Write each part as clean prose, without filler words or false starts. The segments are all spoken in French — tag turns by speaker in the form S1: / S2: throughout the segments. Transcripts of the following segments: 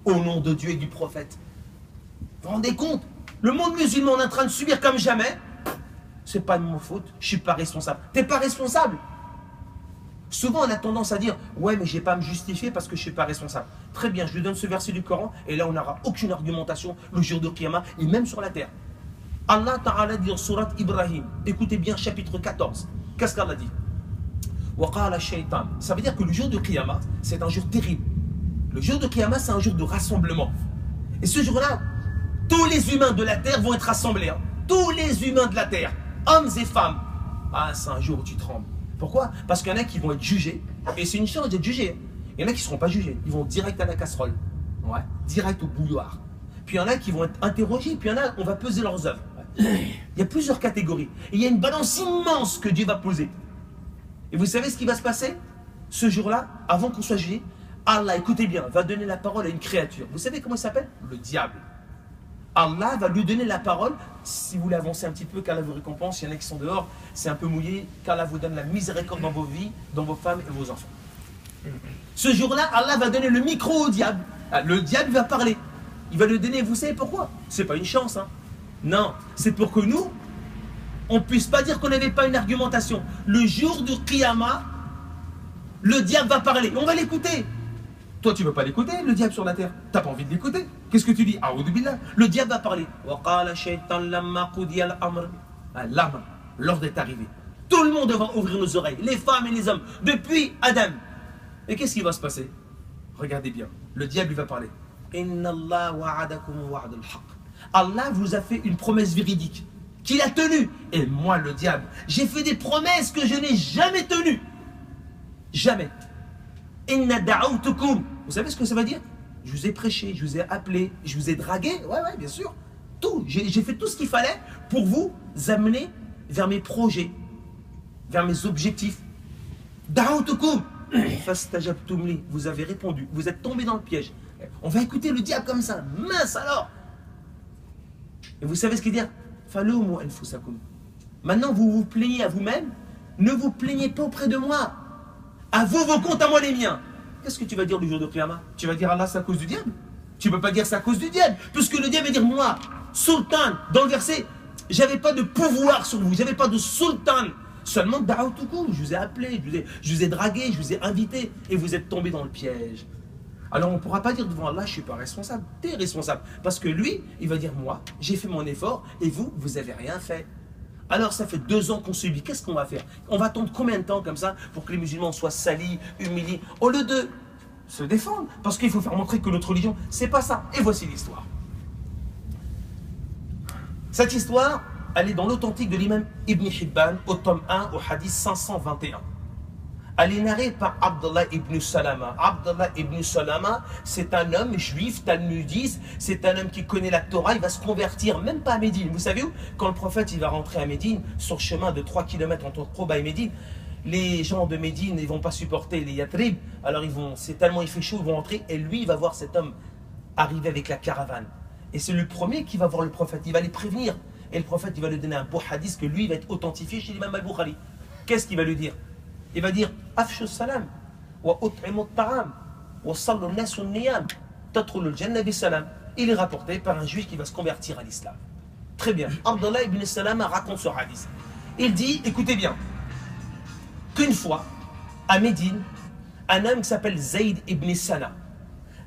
S1: au nom de Dieu et du prophète. Vous vous rendez compte? Le monde musulman est en train de subir comme jamais. C'est pas de mon faute, je suis pas responsable. T'es pas responsable. Souvent on a tendance à dire ouais mais j'ai pas à me justifier parce que je suis pas responsable. Très bien, je lui donne ce verset du Coran et là on n'aura aucune argumentation le jour de Qiyamah et même sur la terre. Allah Ta'ala dit en surat Ibrahim, écoutez bien chapitre 14, qu'est-ce qu'Allah dit? Ça veut dire que le jour de Qiyamah c'est un jour terrible. Le jour de Qiyamah c'est un jour de rassemblement. Et ce jour-là, tous les humains de la terre vont être rassemblés. Tous les humains de la terre, hommes et femmes. Ah, c'est un jour où tu trembles. Pourquoi? Parce qu'il y en a qui vont être jugés, et c'est une chance d'être jugés. Il y en a qui ne seront pas jugés, ils vont direct à la casserole, ouais, direct au bouilloire. Puis il y en a qui vont être interrogés, puis il y en a, on va peser leurs œuvres. Il y a plusieurs catégories. Et il y a une balance immense que Dieu va poser. Et vous savez ce qui va se passer? Ce jour-là, avant qu'on soit jugé, Allah, écoutez bien, va donner la parole à une créature. Vous savez comment il s'appelle? Le diable. Allah va lui donner la parole. Si vous voulez avancer un petit peu, qu'Allah vous récompense. Il y en a qui sont dehors, c'est un peu mouillé. Qu'Allah vous donne la miséricorde dans vos vies, dans vos femmes et vos enfants. Ce jour-là, Allah va donner le micro au diable. Le diable va parler. Il va lui donner, vous savez pourquoi? C'est pas une chance, hein. Non, c'est pour que nous, on ne puisse pas dire qu'on n'avait pas une argumentation. Le jour du Qiyamah, le diable va parler. On va l'écouter. Toi, tu ne veux pas l'écouter, le diable sur la terre. Tu n'as pas envie de l'écouter. Qu'est-ce que tu dis? A'udhu billah. Le diable va parler. L'âme, l'ordre est arrivé. Tout le monde va ouvrir nos oreilles, les femmes et les hommes, depuis Adam. Et qu'est-ce qui va se passer? Regardez bien. Le diable, il va parler. Allah vous a fait une promesse véridique, qu'il a tenue. Et moi, le diable, j'ai fait des promesses que je n'ai jamais tenues. Jamais. Vous savez ce que ça veut dire? Je vous ai prêché, je vous ai appelé, je vous ai dragué. Ouais, bien sûr. Tout. J'ai fait tout ce qu'il fallait pour vous amener vers mes projets, vers mes objectifs. Vous avez répondu. Vous êtes tombé dans le piège. On va écouter le diable comme ça. Mince alors. Et vous savez ce qu'il dit? Maintenant, vous vous plaignez à vous-même. Ne vous plaignez pas auprès de moi. À vous vos comptes, à moi les miens. Qu'est-ce que tu vas dire le jour de Qiyamah? Tu vas dire Allah c'est à cause du diable? Tu ne peux pas dire c'est à cause du diable. Puisque le diable va dire moi, sultan, dans le verset, j'avais pas de pouvoir sur vous, j'avais pas de sultan. Seulement da'awtukum, je vous ai appelé, je vous ai dragué, je vous ai invité et vous êtes tombé dans le piège. Alors on ne pourra pas dire devant Allah je ne suis pas responsable. Tu es responsable. Parce que lui, il va dire moi, j'ai fait mon effort et vous, vous n'avez rien fait. Alors ça fait 2 ans qu'on subit, qu'est-ce qu'on va faire? On va attendre combien de temps comme ça pour que les musulmans soient salis, humiliés, au lieu de se défendre? Parce qu'il faut faire montrer que notre religion, c'est pas ça. Et voici l'histoire. Cette histoire, elle est dans l'authentique de l'imam Ibn Hibban, au tome 1, au hadith 521. Elle est narrée par Abdullah ibn Salama. Abdullah ibn Salama, c'est un homme juif, talmudiste, c'est un homme qui connaît la Torah, il va se convertir, même pas à Médine. Vous savez où? Quand le prophète il va rentrer à Médine, sur le chemin de 3 km entre Quba et Médine, les gens de Médine ne vont pas supporter les Yatrib, alors c'est tellement il fait chaud, ils vont rentrer, et lui il va voir cet homme arriver avec la caravane. Et c'est le premier qui va voir le prophète, il va les prévenir. Et le prophète il va lui donner un beau hadith que lui il va être authentifié chez l'imam al-Bukhari. Qu'est-ce qu'il va lui dire? Il va dire Afshu salam wa ut'imu ta'am wa sallu an-nas an-niyam tadkhulu al-jannah bi salam. Il est rapporté par un juif qui va se convertir à l'islam. Très bien. Abdullah ibn Salam raconte ce hadith. Il dit, écoutez bien, qu'une fois à Médine, un homme qui s'appelle Zayd ibn Sana.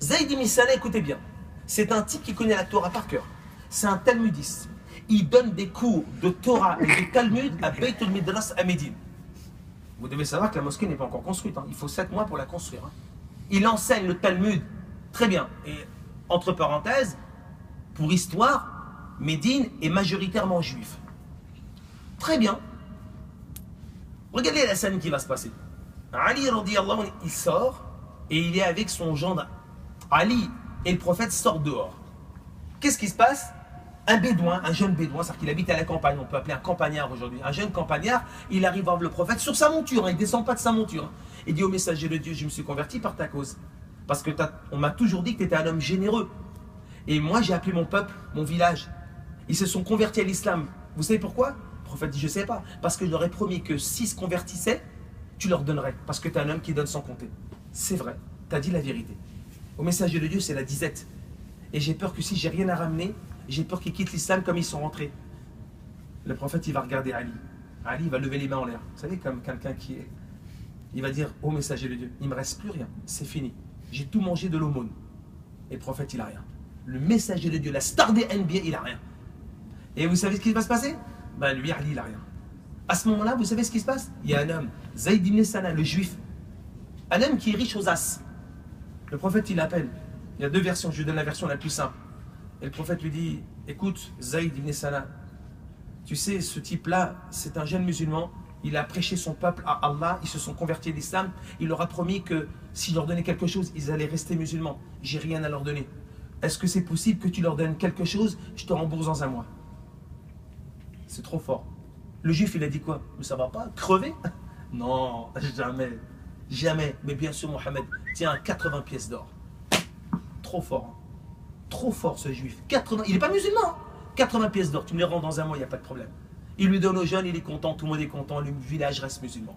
S1: Zayd ibn Sana, écoutez bien, c'est un type qui connaît la Torah par cœur. C'est un talmudiste. Il donne des cours de Torah et de Talmud à Beit al-Midras à Médine. Vous devez savoir que la mosquée n'est pas encore construite. Hein. Il faut 7 mois pour la construire. Hein. Il enseigne le Talmud. Très bien. Et entre parenthèses, pour histoire, Médine est majoritairement juif. Très bien. Regardez la scène qui va se passer. Ali, radiyallahu anhu, il sort et il est avec son gendre. Ali et le prophète sortent dehors. Qu'est-ce qui se passe? Un bédouin, un jeune bédouin, c'est-à-dire qu'il habite à la campagne, on peut appeler un campagnard aujourd'hui, un jeune campagnard, il arrive voir le prophète sur sa monture, hein, il ne descend pas de sa monture. Hein. Il dit au messager de Dieu, je me suis converti par ta cause. Parce que on m'a toujours dit que tu étais un homme généreux. Et moi j'ai appelé mon peuple, mon village. Ils se sont convertis à l'islam. Vous savez pourquoi? Le prophète dit, je ne sais pas. Parce que je leur ai promis que s'ils se convertissaient, tu leur donnerais. Parce que tu es un homme qui donne sans compter. C'est vrai, tu as dit la vérité. Au messager de Dieu, c'est la disette. Et j'ai peur que si j'ai rien à ramener, j'ai peur qu'ils quittent l'islam comme ils sont rentrés. Le prophète, il va regarder Ali. Ali, il va lever les mains en l'air. Vous savez, comme quelqu'un qui est... Il va dire, ô messager de Dieu, il ne me reste plus rien, c'est fini. J'ai tout mangé de l'aumône. Et le prophète, il n'a rien. Le messager de Dieu, la star des NBA, il n'a rien. Et vous savez ce qui va se passer? Ben lui, Ali, il n'a rien. À ce moment-là, vous savez ce qui se passe? Il y a un homme, Zayd ibn Sana, le juif. Un homme qui est riche aux as. Le prophète, il l'appelle. Il y a deux versions, je lui donne la version la plus simple. Et le prophète lui dit, écoute, Zayd ibn Sana, tu sais, ce type-là, c'est un jeune musulman. Il a prêché son peuple à Allah, ils se sont convertis à l'islam. Il leur a promis que s'il leur donnait quelque chose, ils allaient rester musulmans. J'ai rien à leur donner. Est-ce que c'est possible que tu leur donnes quelque chose? Je te rembourse dans un mois. C'est trop fort. Le juif, il a dit quoi? Mais ça va pas? Crever? Non, jamais. Jamais. Mais bien sûr, Mohamed, tiens, 80 pièces d'or. Trop fort. Hein. Trop fort, ce juif. 80... Il n'est pas musulman. Hein. 80 pièces d'or, tu me les rends dans un mois, il n'y a pas de problème. Il lui donne aux jeunes, il est content, tout le monde est content, le village reste musulman.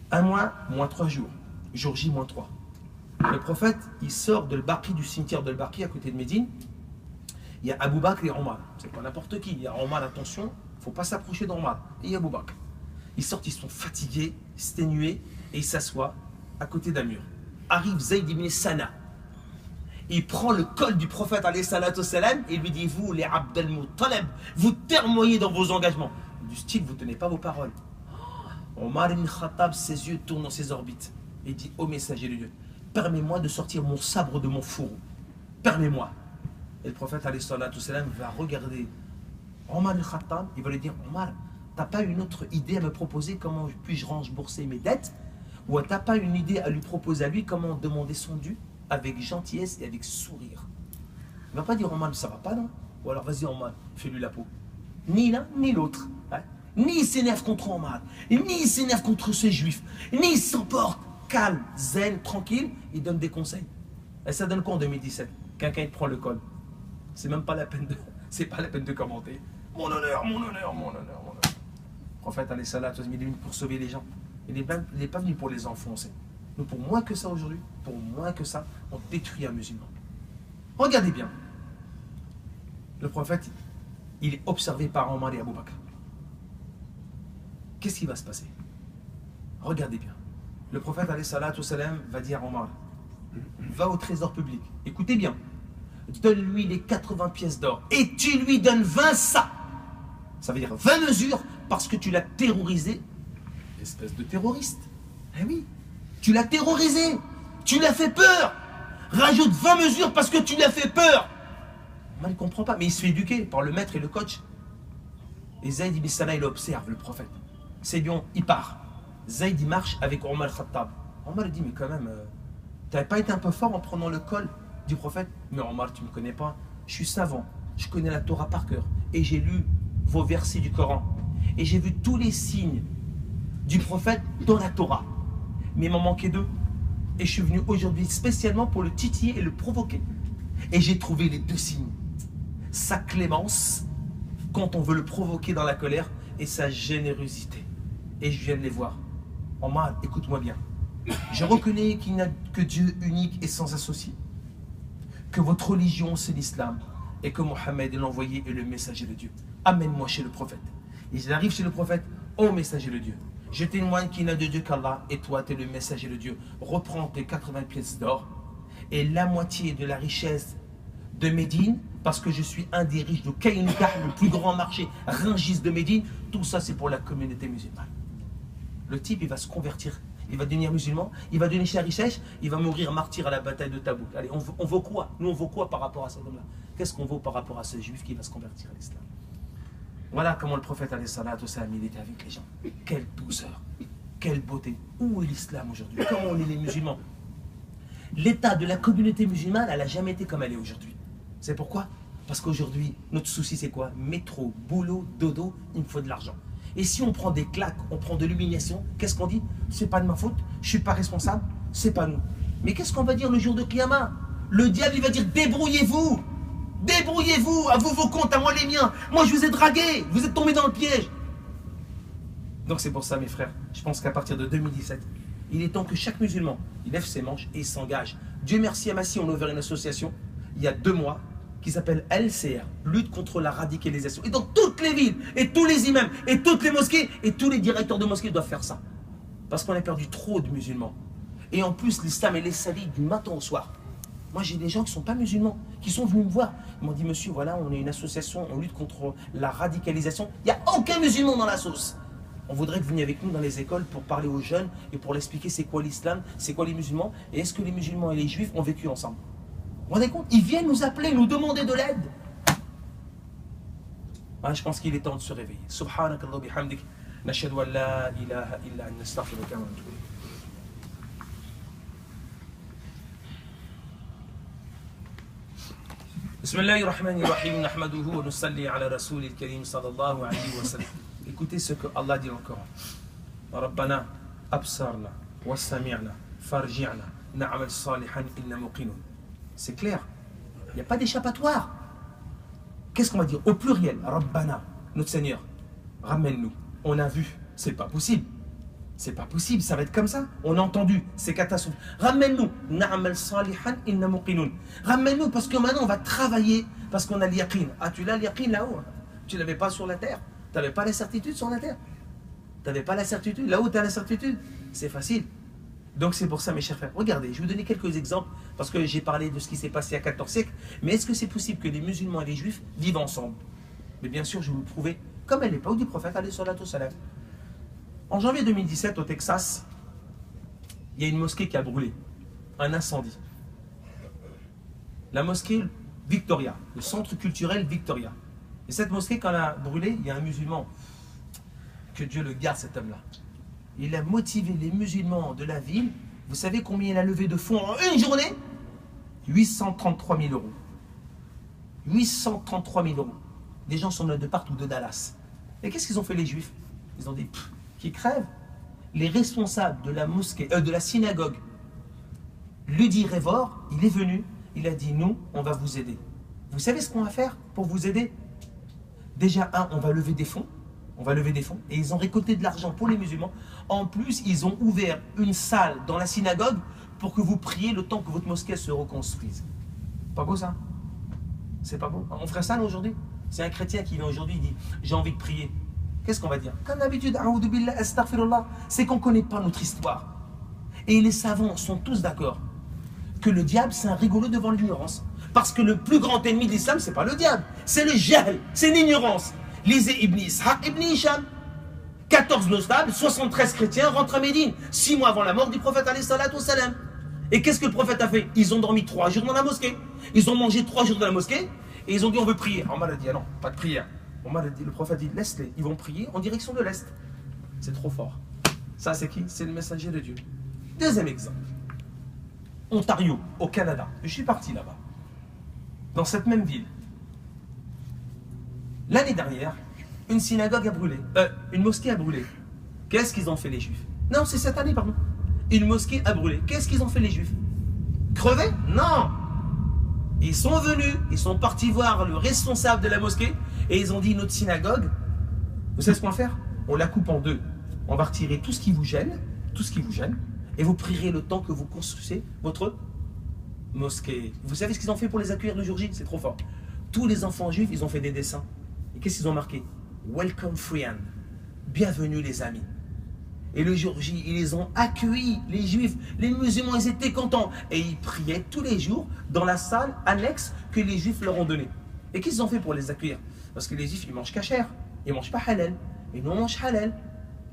S1: Un mois, moins 3 jours. Jour J, moins 3. Le prophète, il sort de Baqi, du cimetière de Baqi, à côté de Médine. Il y a Abu Bakr et Omar. C'est pas n'importe qui. Il y a Omar, attention, il ne faut pas s'approcher d'Omar. Et il y a Abu Bakr. Ils sortent, ils sont fatigués, exténués, et ils s'assoient à côté d'un mur. Arrive Zayd ibn Sana. Il prend le col du prophète alayhi salatu salam et lui dit, vous les Abd al-Muttalib, vous termoyez dans vos engagements. Du style, vous ne tenez pas vos paroles. Omar ibn Khattab, ses yeux tournent dans ses orbites et dit, ô messager de Dieu, permets-moi de sortir mon sabre de mon fourreau. Permets-moi. Et le prophète alayhi salatu salam va regarder Omar ibn Khattab, il va lui dire, Omar, t'as pas une autre idée à me proposer comment puis-je rembourser mes dettes? Ou t'as pas une idée à lui proposer à lui comment demander son dû? Avec gentillesse et avec sourire. Il ne va pas dire Omar, ça va pas, non? Ou alors vas-y Omar, fais-lui la peau. Ni l'un, ni l'autre. Hein? Ni il s'énerve contre Omar, ni il s'énerve contre ces juifs, ni il s'emporte calme, zen, tranquille, il donne des conseils. Et ça donne quoi en 2017? Quelqu'un prend le col. C'est même pas la peine de, c'est pas la peine de commenter. Mon honneur, mon honneur, mon honneur, mon honneur. Le prophète alayhi salatu, il est venu pour sauver les gens. Il n'est pas venu pour les enfoncer. Nous, pour moins que ça aujourd'hui, pour moins que ça, on détruit un musulman. Regardez bien. Le prophète, il est observé par Omar et Abu Bakr. Qu'est-ce qui va se passer? Regardez bien. Le prophète, alayhi salatu salam, va dire à Omar, va au trésor public. Écoutez bien. Donne-lui les 80 pièces d'or et tu lui donnes 20 ça. Ça veut dire 20 mesures parce que tu l'as terrorisé. Espèce de terroriste. Eh oui. Tu l'as terrorisé, tu l'as fait peur. Rajoute 20 mesures parce que tu l'as fait peur. Il ne comprend pas, mais il se fait éduquer par le maître et le coach. Et Zayd ibn Sana, il observe le prophète. C'est bien, il part. Zayd, il marche avec Omar al-Khattab. Omar dit, mais quand même, tu n'avais pas été un peu fort en prenant le col du prophète? Mais Omar, tu ne me connais pas. Je suis savant, je connais la Torah par cœur. Et j'ai lu vos versets du Coran. Et j'ai vu tous les signes du prophète dans la Torah. Mais il m'en manquait 2. Et je suis venu aujourd'hui spécialement pour le titiller et le provoquer. Et j'ai trouvé les 2 signes. Sa clémence, quand on veut le provoquer dans la colère, et sa générosité. Et je viens de les voir. Omar, écoute-moi bien. Je reconnais qu'il n'y a que Dieu unique et sans associé. Que votre religion, c'est l'islam. Et que Mohammed est l'envoyé et le messager de Dieu. Amène-moi chez le prophète. Et j'arrive chez le prophète, ô messager de Dieu. Je témoigne qu'il n'y a de Dieu qu'Allah et toi, tu es le messager de Dieu. Reprends tes 80 pièces d'or et la moitié de la richesse de Médine, parce que je suis un des riches de Kaynika, le plus grand marché Rungis de Médine. Tout ça, c'est pour la communauté musulmane. Le type, il va se convertir, il va devenir musulman, il va donner sa richesse, il va mourir martyr à la bataille de Tabouk. Allez, on vaut quoi? Nous, on vaut quoi par rapport à cet homme-là? Qu'est-ce qu'on vaut par rapport à ce juif qui va se convertir à l'islam? Voilà comment le prophète alayhi salatu salam, il était avec les gens. Quelle douceur, quelle beauté. Où est l'islam aujourd'hui? Comment on est les musulmans? L'état de la communauté musulmane, elle n'a jamais été comme elle est aujourd'hui. C'est pourquoi? Parce qu'aujourd'hui, notre souci c'est quoi? Métro, boulot, dodo, il me faut de l'argent. Et si on prend des claques, on prend de l'humiliation, qu'est-ce qu'on dit? C'est pas de ma faute, je suis pas responsable, c'est pas nous. Mais qu'est-ce qu'on va dire le jour de Qiyamah? Le diable, il va dire débrouillez-vous! Débrouillez-vous, à vous vos comptes, à moi les miens. Moi je vous ai dragué, vous êtes tombés dans le piège. Donc c'est pour ça mes frères, je pense qu'à partir de 2017, Il est temps que chaque musulman, il lève ses manches et il s'engage. Dieu merci à Massy, on a ouvert une association il y a 2 mois qui s'appelle LCR, lutte contre la radicalisation. Et dans toutes les villes, et tous les imams, et toutes les mosquées, et tous les directeurs de mosquées doivent faire ça. Parce qu'on a perdu trop de musulmans. Et en plus, l'islam, elle est salie du matin au soir. Moi, j'ai des gens qui ne sont pas musulmans, qui sont venus me voir. Ils m'ont dit, monsieur, voilà, on est une association, on lutte contre la radicalisation. Il n'y a aucun musulman dans la sauce. On voudrait que vous veniez avec nous dans les écoles pour parler aux jeunes et pour leur expliquer c'est quoi l'islam, c'est quoi les musulmans, et est-ce que les musulmans et les juifs ont vécu ensemble. Vous vous rendez compte? Ils viennent nous appeler, nous demander de l'aide. Ah, je pense qu'il est temps de se réveiller. Subhanakallah bihamdik, nashhadu an la ilaha illa anta nastaghfiruka wa natubu ilayk. Bismillahirrahmanirrahim, nahmaduhu wa nusalli ala rasulil karim sallallahu alayhi wa sallam. Écoutez ce que Allah dit encore. Rabbana absarna wa sami'na farji'na na'mal salihan inna muqinun. C'est clair. Il n'y a pas d'échappatoire. Qu'est-ce qu'on va dire? Au pluriel, Rabbana, notre Seigneur, ramène-nous. On a vu, c'est pas possible. C'est pas possible, ça va être comme ça. On a entendu, c'est catastrophique. Ramène-nous. Na'mal salihan inna muqinun. Ramène-nous parce que maintenant on va travailler, parce qu'on a l'yaqin. Ah, tu l'as l'yaqin là-haut. Tu ne l'avais pas sur la terre. Tu n'avais pas la certitude sur la terre. Tu n'avais pas la certitude. Là où tu as la certitude, c'est facile. Donc c'est pour ça, mes chers frères. Regardez, je vais vous donner quelques exemples, parce que j'ai parlé de ce qui s'est passé il y a 14 siècles. Mais est-ce que c'est possible que les musulmans et les juifs vivent ensemble? Mais bien sûr, je vais vous le prouver, comme à l'époque du prophète, alayhi salatu wassalam. En janvier 2017, au Texas, il y a une mosquée qui a brûlé. Un incendie. La mosquée Victoria, le centre culturel Victoria. Et cette mosquée, quand elle a brûlé, il y a un musulman, que Dieu le garde, cet homme-là. Il a motivé les musulmans de la ville. Vous savez combien il a levé de fonds en une journée? 833 000 euros. 833 000 euros. Des gens sont là de partout, de Dallas. Et qu'est-ce qu'ils ont fait les juifs? Ils ont dit, qui crèvent. Les responsables de la mosquée, de la synagogue, Ludi Revor, il est venu, il a dit, nous, on va vous aider. Vous savez ce qu'on va faire pour vous aider? Déjà, on va lever des fonds. On va lever des fonds. Et ils ont récolté de l'argent pour les musulmans. En plus, ils ont ouvert une salle dans la synagogue pour que vous priez le temps que votre mosquée se reconstruise. Pas beau ça? C'est pas beau? On ferait ça nous aujourd'hui? C'est un chrétien qui vient aujourd'hui, il dit, j'ai envie de prier. Qu'est-ce qu'on va dire? Comme d'habitude, c'est qu'on ne connaît pas notre histoire. Et les savants sont tous d'accord que le diable, c'est un rigolo devant l'ignorance. Parce que le plus grand ennemi de l'islam, c'est pas le diable, c'est le jahl, c'est l'ignorance. Lisez Ibn Ishaq, Ibn Hisham. 14 notables, 73 chrétiens rentrent à Médine, 6 mois avant la mort du prophète alayhi salatu wassalam. Et qu'est-ce que le prophète a fait? Ils ont dormi 3 jours dans la mosquée. Ils ont mangé 3 jours dans la mosquée. Et ils ont dit on veut prier. Omar a dit ah non, pas de prière. Omar a dit, le prophète dit laisse-les. Ils vont prier en direction de l'Est. C'est trop fort. Ça c'est qui? C'est le messager de Dieu. Deuxième exemple. Ontario, au Canada. Je suis parti là-bas. Dans cette même ville. L'année dernière, une synagogue a brûlé, une mosquée a brûlé. Qu'est-ce qu'ils ont fait les juifs? Non, c'est cette année, pardon. Une mosquée a brûlé. Qu'est-ce qu'ils ont fait les juifs? Crever? Non. Ils sont venus, ils sont partis voir le responsable de la mosquée et ils ont dit notre synagogue, vous savez ce qu'on va faire? On la coupe en deux. On va retirer tout ce qui vous gêne, et vous prierez le temps que vous construisez votre mosquée. Vous savez ce qu'ils ont fait pour les accueillir le jour J? C'est trop fort. Tous les enfants juifs, ils ont fait des dessins. Et qu'est-ce qu'ils ont marqué? Welcome friend. Bienvenue les amis. Et le jour J, ils les ont accueillis, les juifs, les musulmans, ils étaient contents. Et ils priaient tous les jours dans la salle annexe que les juifs leur ont donnée. Et qu'est-ce qu'ils ont fait pour les accueillir? Parce que les juifs, ils mangent kasher, ils ne mangent pas halal. Et nous, on mange halal.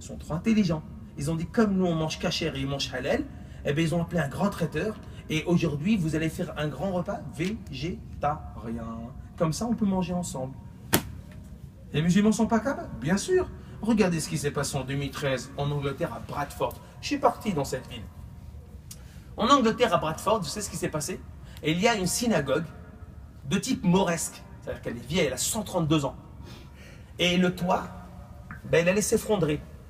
S1: Ils sont trop intelligents. Ils ont dit, comme nous, on mange kasher et ils mangent halal, eh bien, ils ont appelé un grand traiteur. Et aujourd'hui, vous allez faire un grand repas végétarien. Comme ça, on peut manger ensemble. Les musulmans ne sont pas capables? Bien sûr. Regardez ce qui s'est passé en 2013 en Angleterre à Bradford. Je suis parti dans cette ville. En Angleterre à Bradford, vous savez ce qui s'est passé? Et il y a une synagogue de type mauresque. C'est-à-dire qu'elle est vieille, elle a 132 ans. Et le toit, ben, il allait s'effondrer.